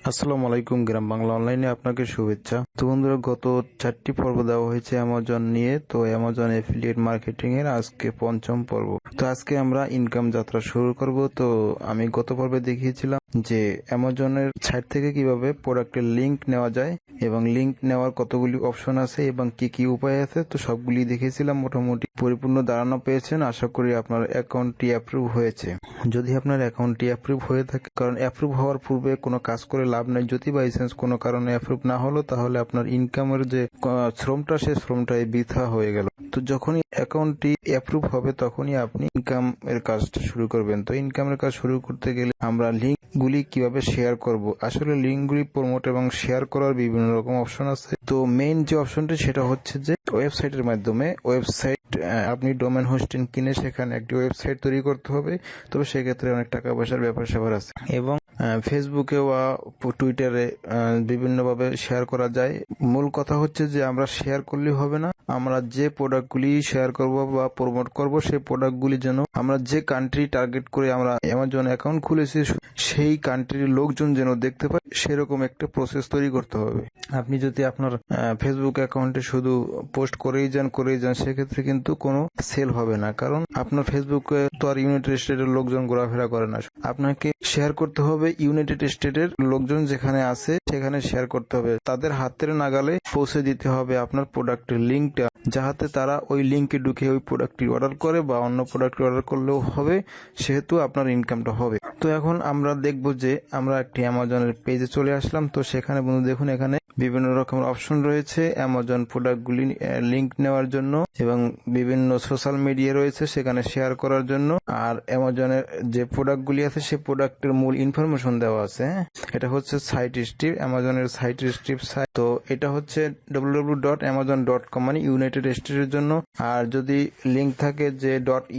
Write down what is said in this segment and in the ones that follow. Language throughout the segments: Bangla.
আসসালামু আলাইকুম। গ্রাম বাংলা অনলাইনে আপনাকে শুভেচ্ছা। তো বন্ধুরা, গত 4টি পর্ব দেওয়া হয়েছে অ্যামাজন নিয়ে। তো অ্যামাজন এফিলিয়েট মার্কেটিং এর আজকে 5ম পর্ব। তো আজকে আমরা ইনকাম যাত্রা শুরু করব। তো আমি গত পর্বে দেখিয়েছিলাম যে অ্যামাজনের সাইট থেকে কিভাবে প্রোডাক্টের লিংক নেওয়া যায় এবং লিংক নেওয়ার কতগুলি অপশন আছে এবং কি কি উপায় আছে। তো সবগুলি দেখেছিলাম, মোটামুটি পরিপূর্ণ ধারণা পেয়েছেন। আশা করি আপনার অ্যাকাউন্টটি অ্যাপ্রুভ হয়েছে। যদি আপনার অ্যাকাউন্টটি অ্যাপ্রুভ হয়ে থাকে, কারণ অ্যাপ্রুভ হওয়ার পূর্বে কোনো কাজ করে লাভ নেই। যদি বাই চান্স কোনো কারণে অ্যাপ্রুভ না হলো, তাহলে আপনার ইনকামের যে শ্রমটা, সে শ্রমটাই বৃথা হয়ে গেল। তো যখনই অ্যাকাউন্টটি অ্যাপ্রুভ হবে, তখনই আপনি ইনকাম এর কাজটা শুরু করবেন। তো ইনকামের কাজ শুরু করতে গেলে আমরা লিঙ্কগুলি কিভাবে শেয়ার করব। আসলে লিঙ্কগুলি প্রমোট এবং শেয়ার করার বিভিন্ন রকম অপশন আছে। তো মেইন যে অপশনটি, সেটা হচ্ছে যে ওয়েবসাইটের মাধ্যমে আপনি ডোমেন হোস্টিং কিনে সেখানে একটি ওয়েবসাইট তৈরি করতে হবে। তবে সেক্ষেত্রে অনেক টাকা পয়সার ব্যাপার আছে এবং ফেসবুকে বা টুইটারে বিভিন্নভাবে শেয়ার করা যায়। মূল কথা হচ্ছে যে আমরা শেয়ার করলেই হবে না, আমরা যে প্রোডাক্টগুলি শেয়ার করব বা প্রমোট করব, সেই প্রোডাক্টগুলি যেন আমরা যে কান্ট্রি টার্গেট করে আমরা অ্যামাজন অ্যাকাউন্ট খুলেছি, সেই কান্ট্রির লোকজন যেন দেখতে পায়, সেরকম একটা প্রসেস তৈরি করতে হবে। আপনি যদি আপনার ফেসবুক অ্যাকাউন্টে শুধু পোস্ট করেই যান সেক্ষেত্রে কিন্তু কোনো সেল হবে না, কারণ আপনার ফেসবুকে তো আর ইউনাইটেড স্টেটের লোকজন ঘোরাফেরা করে না। আপনাকে শেয়ার করতে হবে ইউনাইটেড স্টেটের লোকজন যেখানে আছে সেখানে শেয়ার করতে হবে। তাদের হাতের নাগালে পৌঁছে দিতে হবে আপনার প্রোডাক্টের লিঙ্কটা, যাহাতে তারা ওই লিঙ্কে ঢুকে ওই প্রোডাক্টটি অর্ডার করে বা অন্য প্রোডাক্ট অর্ডার করলেও হবে, সেহেতু আপনার ইনকামটা হবে। তো এখন আমরা দেখব যে আমরা একটি অ্যামাজনের পেজে চলে আসলাম। তো সেখানে বন্ধু দেখুন, এখানে বিভিন্ন রকমের অপশন রয়েছে অ্যামাজন প্রোডাক্টগুলি লিংক নেওয়ার জন্য এবং বিভিন্ন সোশ্যাল মিডিয়া রয়েছে সেখানে শেয়ার করার জন্য। আর অ্যামাজনের যে প্রোডাক্টগুলি আছে সে প্রোডাক্টের মূল ইনফরমেশন দেওয়া আছে। এটা হচ্ছে সাইট স্ট্রিপ, অ্যামাজনের সাইট স্ট্রিপ সাইট। তো এটা হচ্ছে www.amazon.com, মানে ইউনাইটেড স্টেটের জন্য। আর যদি লিংক থাকে যে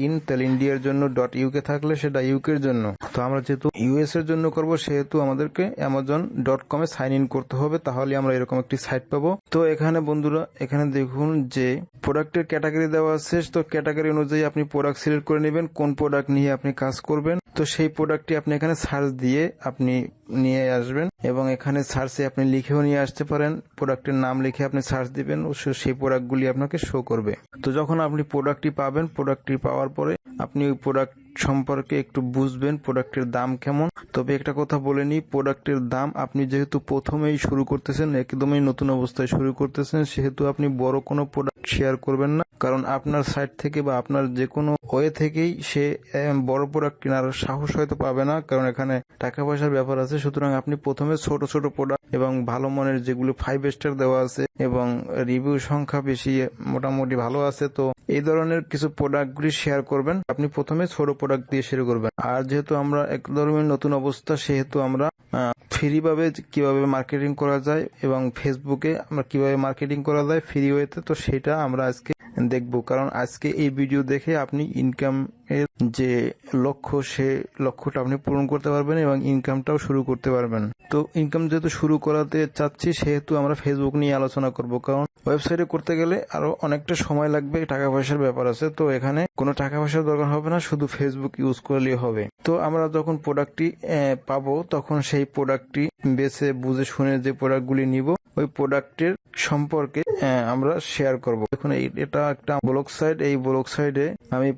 .in, তাহলে ইন্ডিয়ার জন্য, .uk থাকলে সেটা ইউকের জন্য। তো আমরা যেহেতু ইউএস এর জন্য করব, সেহেতু আমাদেরকে amazon.com এ সাইন ইন করতে হবে, তাহলে আমরা এরকম একটি সাইট পাবো। তো এখানে বন্ধুরা, এখানে দেখুন যে প্রোডাক্টের ক্যাটাগরি দেওয়া আছে। তো ক্যাটাগরি অনুযায়ী আপনি প্রোডাক্ট সিলেক্ট করে নেবেন, কোন প্রোডাক্ট নিয়ে আপনি কাজ করবেন। তো সেই প্রোডাক্টটি আপনি এখানে সার্চ দিয়ে আপনি নিয়ে আসবেন এবং এখানে সার্চে আপনি লিখেও নিয়ে আসতে পারেন। প্রোডাক্টের নাম লিখে আপনি সার্চ দিবেন, সেই প্রোডাক্টগুলি আপনাকে শো করবে। তো যখন আপনি প্রোডাক্টটি পাবেন, প্রোডাক্টটি পাওয়ার পরে আপনি ওই প্রোডাক্ট সম্পর্কে একটু বুঝবেন, প্রোডাক্টের দাম কেমন। তবে একটা কথা বলে নিই, প্রোডাক্টের দাম আপনি যেহেতু প্রথমেই শুরু করতেছেন, একদমই নতুন অবস্থায় শুরু করতেছেন, সেহেতু আপনি বড় কোনো প্রোডাক্ট শেয়ার করবেন না, কারণ আপনার সাইট থেকে বা আপনার যে কোনো ওয়ে থেকেই সে বড় প্রোডাক্ট কেনার সাহস হয়তো পাবে না, কারণ এখানে টাকা পয়সার ব্যাপার আছে। সুতরাং আপনি প্রথমে ছোট ছোট প্রোডাক্ট এবং ভালো মানের যেগুলো 5 স্টার দেওয়া আছে এবং রিভিউ সংখ্যা বেশি মোটামুটি ভালো আছে, তো এই ধরনের কিছু প্রোডাক্টগুলি শেয়ার করবেন। আপনি প্রথমে ছোট প্রোডাক্ট দিয়ে শুরু করবেন। আর যেহেতু আমরা একদমই নতুন অবস্থা, সেহেতু আমরা ফ্রি ভাবে কিভাবে মার্কেটিং করা যায় এবং ফেসবুকে আমরা কিভাবে মার্কেটিং করা যায় ফ্রি ওয়েতে, তো সেটা আমরা আজকে দেখব। কারণ আজকে এই ভিডিও দেখে আপনি ইনকাম এর যে লক্ষ্য, সে লক্ষ্যটা আপনি পূরণ করতে পারবেন এবং ইনকামটাও শুরু করতে পারবেন। তো ইনকাম যেহেতু শুরু করাতে চাচ্ছি, সেহেতু আমরা ফেসবুক নিয়ে আলোচনা করব, কারণ ওয়েবসাইটে করতে গেলে আরো অনেকটা সময় লাগবে, টাকা পয়সার ব্যাপার আছে। তো এখানে কোনো টাকা পয়সার দরকার হবে না, শুধু ফেসবুক ইউজ করলেই হবে। তো আমরা যখন প্রোডাক্টটি পাবো, তখন সেই প্রোডাক্টটি বেছে বুঝে শুনে যে প্রোডাক্টগুলি নিব, ওই প্রোডাক্টের সম্পর্কে আমরা শেয়ার করব। দেখুন, এটা একটা ব্লগ সাইট। এই ব্লগ সাইটে আমি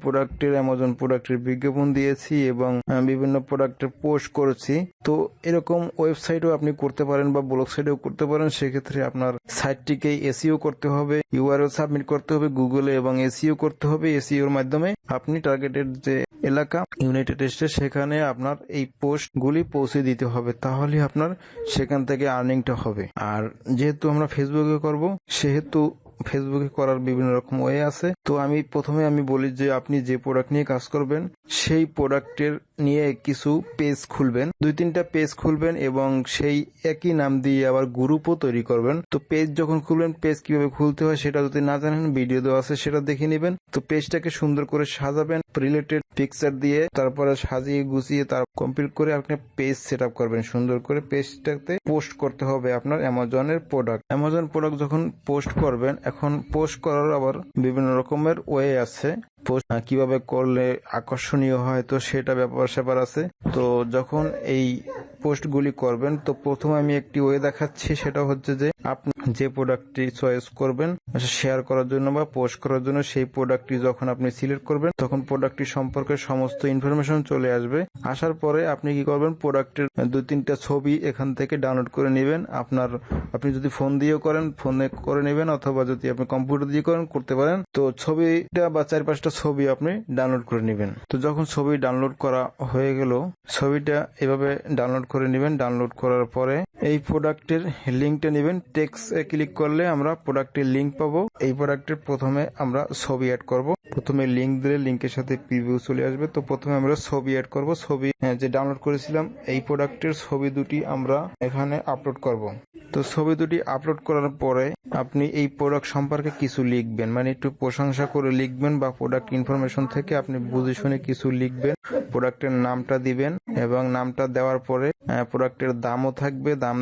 অ্যামাজন প্রোডাক্টের বিজ্ঞাপন দিয়েছি এবং বিভিন্ন প্রোডাক্টের পোস্ট করেছি। তো এরকম ওয়েবসাইটও আপনি করতে পারেন বা ব্লগ সাইটেও করতে পারেন। সেক্ষেত্রে আপনার সাইটটিকে এসইও করতে হবে, ইউআরএল সাবমিট করতে হবে গুগলে এবং এসইও করতে হবে। এসইওর মাধ্যমে আপনি টার্গেটেড যে এলাকা ইউনাইটেড স্টেট, সেখানে আপনার এই পোস্টগুলি পৌঁছে দিতে হবে, তাহলে আপনার সেখান থেকে আর্নিংটা হবে। আর যেহেতু আমরা ফেসবুকে করব, সেহেতু ফেসবুকে করার বিভিন্ন রকম ওয়ে আছে। তো প্রথমে আমি বলি যে আপনি যে প্রোডাক্ট নিয়ে কাজ করবেন, সেই প্রোডাক্টের নিয়ে কিছু পেজ খুলবেন, 2-3টা পেজ খুলবেন এবং সেই একই নাম দিয়ে আবার গ্রুপও তৈরি করবেন। তো পেজ যখন খুলবেন, পেজ কিভাবে খুলতে হয় সেটা যদি না জানেন, ভিডিও দেওয়া আছে, সেটা দেখে নেবেন। তো পেজটাকে সুন্দর করে সাজাবেন রিলেটেড পিকচার দিয়ে, তারপরে সাজিয়ে গুছিয়ে তার কমপ্লিট করে আপনি পেজ সেট আপ করবেন। সুন্দর করে পেজটাতে পোস্ট করতে হবে আপনার অ্যামাজনের প্রোডাক্ট। অ্যামাজন প্রোডাক্ট যখন পোস্ট করবেন, এখন পোস্ট করার আবার বিভিন্ন রকমের ওয়ে আছে। পোস্ট কিভাবে করলে আকর্ষণীয় হয়, তো সেটা ব্যাপার আছে। তো যখন এই পোস্টগুলি করবেন, তো প্রথমে আমি একটি ওয়ে দেখাচ্ছি, সেটা হচ্ছে যে আপনি যে প্রোডাক্টটি চয়েস করবেন শেয়ার করার জন্য বা পোস্ট করার জন্য, সেই প্রোডাক্টটি যখন আপনি সিলেক্ট করবেন তখন প্রোডাক্টটি সম্পর্কে সমস্ত ইনফরমেশন চলে আসবে। আসার পরে আপনি কি করবেন, প্রোডাক্টের 2-3টা ছবি এখান থেকে ডাউনলোড করে নেবেন। আপনি যদি ফোন দিয়েও করেন ফোনে করে নেবেন, অথবা যদি আপনি কম্পিউটার দিয়ে করেন করতে পারেন। তো ছবিটা বা 4-5টা ছবি আপনি ডাউনলোড করে নেবেন। তো যখন ছবি ডাউনলোড করা হয়ে গেল, ছবিটা এভাবে ডাউনলোড করে নেবেন। ডাউনলোড করার পরে এই প্রোডাক্টের লিঙ্কটা নেবেন। টেক্সট এ ক্লিক করলে আমরা প্রোডাক্টের লিঙ্ক পাবো। এই প্রোডাক্টের প্রথমে আমরা ছবি অ্যাড করব। প্রথমে লিঙ্ক দিলে লিঙ্কের সাথে প্রিভিউ চলে আসবে। তো প্রথমে আমরা ছবি অ্যাড করব। ছবি যে ডাউনলোড করেছিলাম এই প্রোডাক্টের ছবি দুটি আমরা এখানে আপলোড করব। তো ছবি দুটি আপলোড করার পরে আপনি এই প্রোডাক্ট সম্পর্কে কিছু লিখবেন, মানে একটু প্রশংসা করে লিখবেন বা প্রোডাক্ট ইনফরমেশন থেকে আপনি বুঝে শুনে কিছু লিখবেন। প্রোডাক্টের নামটা দিবেন এবং নামটা দেওয়ার পরে প্রোডাক্টের দামও থাকবে। দাম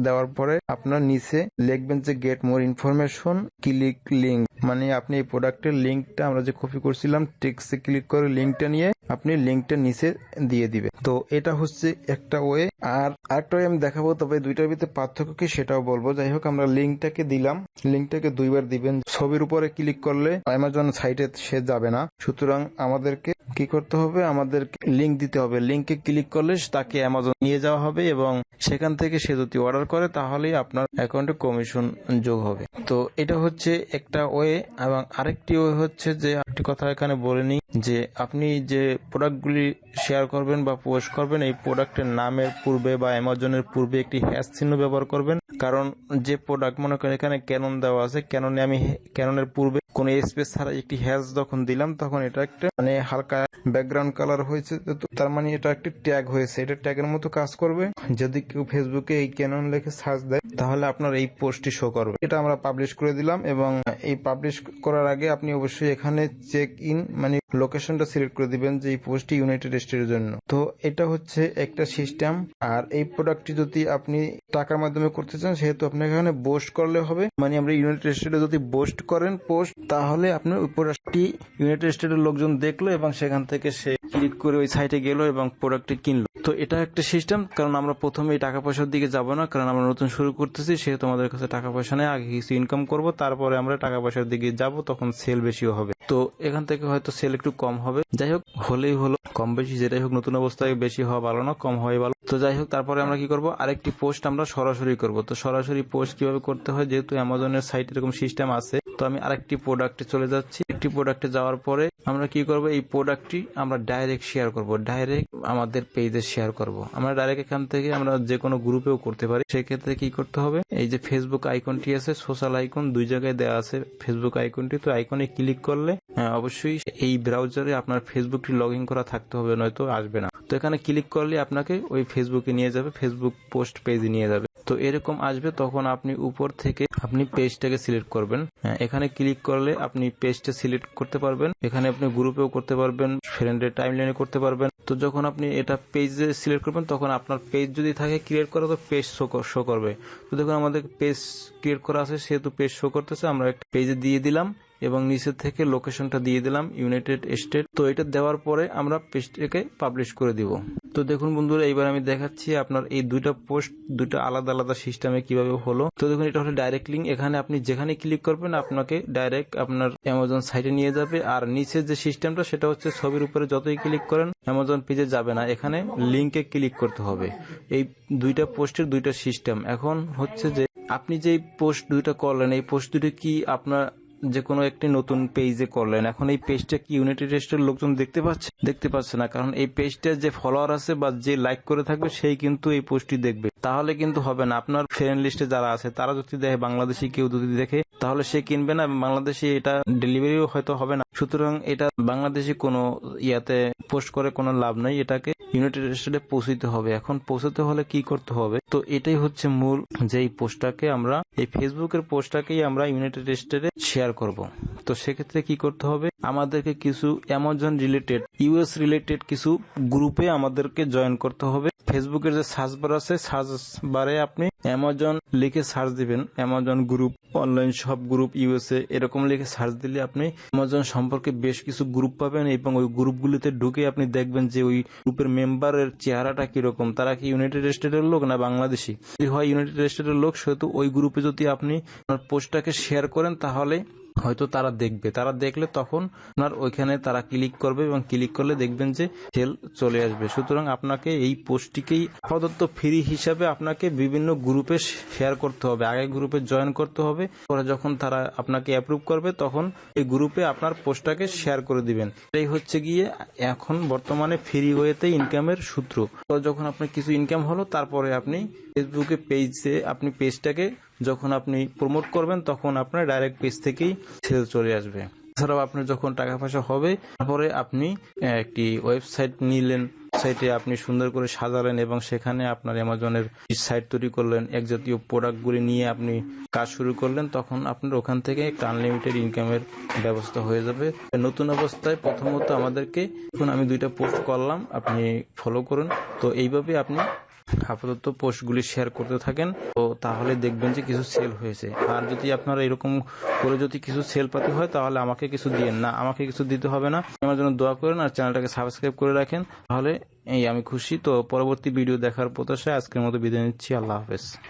দেওয়ার পরে আপনার নিচে লিখবেন যে get more information click link, মানে আপনি এই প্রোডাক্টের লিঙ্কটা আমরা যে কপি করছিলাম টেক্সটে ক্লিক করে লিঙ্কটা নিয়ে আপনি লিঙ্কটা নিচে দিয়ে দিবেন। তো এটা হচ্ছে একটা ওয়ে। আর আরেকটা ওয়ে আমি দেখাবো, তবে দুইটার ভিতরে পার্থক্য কি সেটাও বলবো। যাই হোক, আমরা লিঙ্কটাকে দিলাম, লিঙ্কটাকে 2বার দিবেন। ছবির উপরে ক্লিক করলে অ্যামাজন সাইটে সে যাবে না, সুতরাং আমাদেরকে কি করতে হবে, আমাদের লিঙ্ক দিতে হবে। লিঙ্কে ক্লিক করলে তাকে অ্যামাজন নিয়ে যাওয়া হবে এবং সেখান থেকে সে যদি অর্ডার করে তাহলেই আপনার অ্যাকাউন্টে কমিশন যোগ হবে। তো এটা হচ্ছে একটা ওয়ে। এবং আরেকটি ওয়ে হচ্ছে যে, একটি কথা এখানে বলে নিই, যে আপনি যে প্রোডাক্টগুলি শেয়ার করবেন বা পোস্ট করবেন এই প্রোডাক্টের নামের পূর্বে বা অ্যামাজনের পূর্বে একটি হ্যাশ চিহ্ন ব্যবহার করবেন। কারণ যে প্রোডাক্ট মনে করেন এখানে ক্যানন দেওয়া আছে, ক্যাননে আমি ক্যাননের পূর্বে কোনো স্পেস ছাড়া একটি হ্যাশ যখন দিলাম তখন এটা একটা মানে হালকা ব্যাকগ্রাউন্ড কালার হয়েছে, তার মানে এটা একটি ট্যাগ হয়েছে। এটা ট্যাগের মতো কাজ করবে। যদি কেউ ফেসবুকে এই ক্যানন লিখে সার্চ দেয় তাহলে আপনার এই পোস্টটি শো করবে। এটা আমরা পাবলিশ করে দিলাম এবং এই পাবলিশ করার আগে আপনি অবশ্যই এখানে চেক ইন মানে লোকেশনটা সিলেক্ট করে দিবেন যে এই পোস্টটি ইউনাইটেড স্টেটের জন্য। তো এটা হচ্ছে একটা সিস্টেম। আর এই প্রোডাক্টটি যদি আপনি টাকার মাধ্যমে করতে চান সেহেতু আপনাকে এখানে বোস্ট করলে হবে, মানে আমরা ইউনাইটেড স্টেটে যদি বোস্ট করেন পোস্ট, তাহলে আপনার ওই প্রোডাক্টটি ইউনাইটেড স্টেটের লোকজন দেখলো এবং সেখান থেকে সে ক্লিক করে ওই সাইটে গেল এবং প্রোডাক্টটি কিনলো। তো এটা একটা সিস্টেম। কারণ আমরা প্রথমে টাকা পয়সার দিকে যাব না, কারণ আমরা নতুন শুরু করতেছি, সেহেতু আমাদের কাছে টাকা পয়সা নেই। আগে কিছু ইনকাম করব, তারপরে আমরা টাকা পয়সার দিকে যাব, তখন সেল বেশিও হবে। তো এখান থেকে হয়তো সেল একটু কম হবে। যাই হোক, হলেই হলো, কম বেশি যেটাই হোক, নতুন অবস্থায় বেশি হওয়া ভালো না, কম হওয়াই ভালো। তো যাই হোক, তারপরে আমরা কি করব, আরেকটি পোস্ট আমরা সরাসরি করব। তো সরাসরি পোস্ট কিভাবে করতে হয়, যেহেতু অ্যামাজনের সাইট এরকম সিস্টেম আছে, তো আমি আরেকটি প্রোডাক্টে চলে যাচ্ছি। একটি প্রোডাক্টে যাওয়ার পরে আমরা কি করব, এই প্রোডাক্টটি আমরা ডাইরেক্ট শেয়ার করব, ডাইরেক্ট আমাদের পেজে শেয়ার করব। আমরা ডাইরেক্ট এখান থেকে আমরা যে কোনো গ্রুপেও করতে পারি। সেক্ষেত্রে কি করতে হবে, এই যে ফেসবুক আইকনটি আছে, সোশ্যাল আইকন 2 জায়গায় দেওয়া আছে ফেসবুক আইকনটি। তো আইকনে ক্লিক করলে অবশ্যই এই ব্রাউজারে আপনার ফেসবুকটি লগ ইন করা থাকতে হবে, নয়তো আসবে না। তো এখানে ক্লিক করলে আপনাকে ওই ফেসবুকে নিয়ে যাবে, ফেসবুক পোস্ট পেজে নিয়ে যাবে। তো এরকম আসবে, তখন আপনি উপর থেকে আপনি পেজটাকে সিলেক্ট করবেন। এখানে ক্লিক করলে আপনি পেজটা সিলেক্ট করতে পারবেন। এখানে আপনি গ্রুপেও করতে পারবেন, ফ্রেন্ডের টাইমলাইনে করতে পারবেন। তো যখন আপনি এটা পেজে সিলেক্ট করবেন তখন আপনার পেজ যদি থাকে ক্রিয়েট করা, তো পেজ শো করবে। তো দেখুন আমাদের পেজ ক্রিয়েট করা আছে, সেহেতু পেজ শো করতেছে। আমরা একটা পেজে দিয়ে দিলাম এবং নিচের থেকে লোকেশনটা দিয়ে দিলাম ইউনাইটেড স্টেট। তো এটা দেওয়ার পরে আমরা পেজটাকে পাবলিশ করে দিব। তো দেখুন বন্ধুরা, এইবার আমি দেখাচ্ছি আপনার এই দুইটা পোস্ট দুইটা আলাদা আলাদা সিস্টেমে কিভাবে হলো। তো দেখুন, এটা হলো ডাইরেক্ট লিঙ্ক। এখানে আপনি যেখানে ক্লিক করবেন আপনাকে ডাইরেক্ট আপনার অ্যামাজন সাইটে নিয়ে যাবে। আর নিচের যে সিস্টেমটা সেটা হচ্ছে ছবির উপরে যতই ক্লিক করেন অ্যামাজন পেজে যাবে না, এখানে লিঙ্কে ক্লিক করতে হবে। এই দুইটা পোস্টের দুইটা সিস্টেম। এখন হচ্ছে যে আপনি যে পোস্ট দুইটা করলেন, এই পোস্ট দুটো কি আপনার যে কোনো একটি নতুন পেজে করলেন, এখন এই পেজটা কি ইউনাইটেড স্টেটের লোকজন দেখতে পাচ্ছে না। কারণ এই পেজটার যে ফলোয়ার আছে বা যে লাইক করে থাকবে সেই কিন্তু এই পোস্টটি দেখবে, তাহলে কিন্তু হবে না। আপনার ফ্রেন্ড লিস্টে যারা আছে তারা যদি দেখে, বাংলাদেশি কেউ যদি দেখে, তাহলে সে কিনবে না। বাংলাদেশি এটা ডেলিভারিও হয়তো হবে না। সুতরাং এটা বাংলাদেশি কোনো ইয়াতে পোস্ট করে কোনো লাভ নেই, এটাকে ইউনাইটেড স্টেটে পৌঁছতে হবে। এখন পৌঁছতে হলে কি করতে হবে, তো এটাই হচ্ছে মূল, যে এই পোস্টটাকে আমরা এই ফেসবুকের পোস্টটাকেই আমরা ইউনাইটেড স্টেটে শেয়ার করব। তো সেক্ষেত্রে কি করতে হবে, আমাদেরকে কিছু অ্যামাজন রিলেটেড, ইউএস রিলেটেড কিছু গ্রুপে আমাদেরকে জয়েন করতে হবে। ফেসবুকের যে সার্চ বার আছে, সার্চ বারে আপনি অ্যামাজন লিখে সার্চ দিবেন, Amazon group, online shop group USA এরকম লিখে সার্চ দিলে আপনি অ্যামাজন সম্পর্কে বেশ কিছু গ্রুপ পাবেন এবং ওই গ্রুপগুলিতে ঢুকে আপনি দেখবেন যে ওই গ্রুপের মেম্বারের চেহারাটা কিরকম, তারা কি ইউনাইটেড স্টেটের লোক না বাংলাদেশি। যদি হয় ইউনাইটেড স্টেটের লোক, সেহেতু ওই গ্রুপে যদি আপনি আপনার পোস্টটাকে শেয়ার করেন তাহলে হয়তো তারা দেখবে, তারা দেখলে তখন আপনার ওইখানে তারা ক্লিক করবে এবং ক্লিক করলে দেখবেন যে সেল চলে আসবে। সুতরাং আপনাকে এই পোস্টটিকেই আপাতত ফ্রি হিসাবে আপনাকে বিভিন্ন গ্রুপে শেয়ার করতে হবে, আগে গ্রুপে জয়েন করতে হবে, পরে যখন তারা আপনাকে অ্যাপ্রুভ করবে তখন এই গ্রুপে আপনার পোস্টটাকে শেয়ার করে দিবেন। এটাই হচ্ছে গিয়ে এখন বর্তমানে ফ্রি ওয়েতে ইনকামের সূত্র। তো যখন আপনার কিছু ইনকাম হলো তারপরে আপনি ফেসবুকে পেজে আপনি পেজটাকে যখন আপনি প্রমোট করবেন তখন আপনার ডাইরেক্ট পেজ থেকেই সেল চলে আসবে। এছাড়াও আপনার যখন টাকা পয়সা হবে তারপরে আপনি একটি ওয়েবসাইট নিলেন, সাইটে আপনি সুন্দর করে সাজালেন এবং সেখানে আপনার অ্যামাজনের সাইট তৈরি করলেন, এক জাতীয় প্রোডাক্টগুলি নিয়ে আপনি কাজ শুরু করলেন, তখন আপনার ওখান থেকে একটা আনলিমিটেড ইনকামের ব্যবস্থা হয়ে যাবে। নতুন অবস্থায় প্রথমত আমাদেরকে, এখন আমি 2টা পোস্ট করলাম, আপনি ফলো করুন। তো এইভাবে আপনি আপাতত পোস্টগুলি শেয়ার করতে থাকেন, তো তাহলে দেখবেন যে কিছু সেল হয়েছে। আর যদি আপনারা এরকম করে যদি কিছু সেল পাতি হয় তাহলে আমাকে কিছু দিয়েন না, আমাকে কিছু দিতে হবে না, আমার জন্য দোয়া করেন আর চ্যানেলটাকে সাবস্ক্রাইব করে রাখেন, তাহলে আমি খুশি। তো পরবর্তী ভিডিও দেখার প্রত্যাশায় আজকের মতো বিদায় নিচ্ছি। আল্লাহ হাফেজ।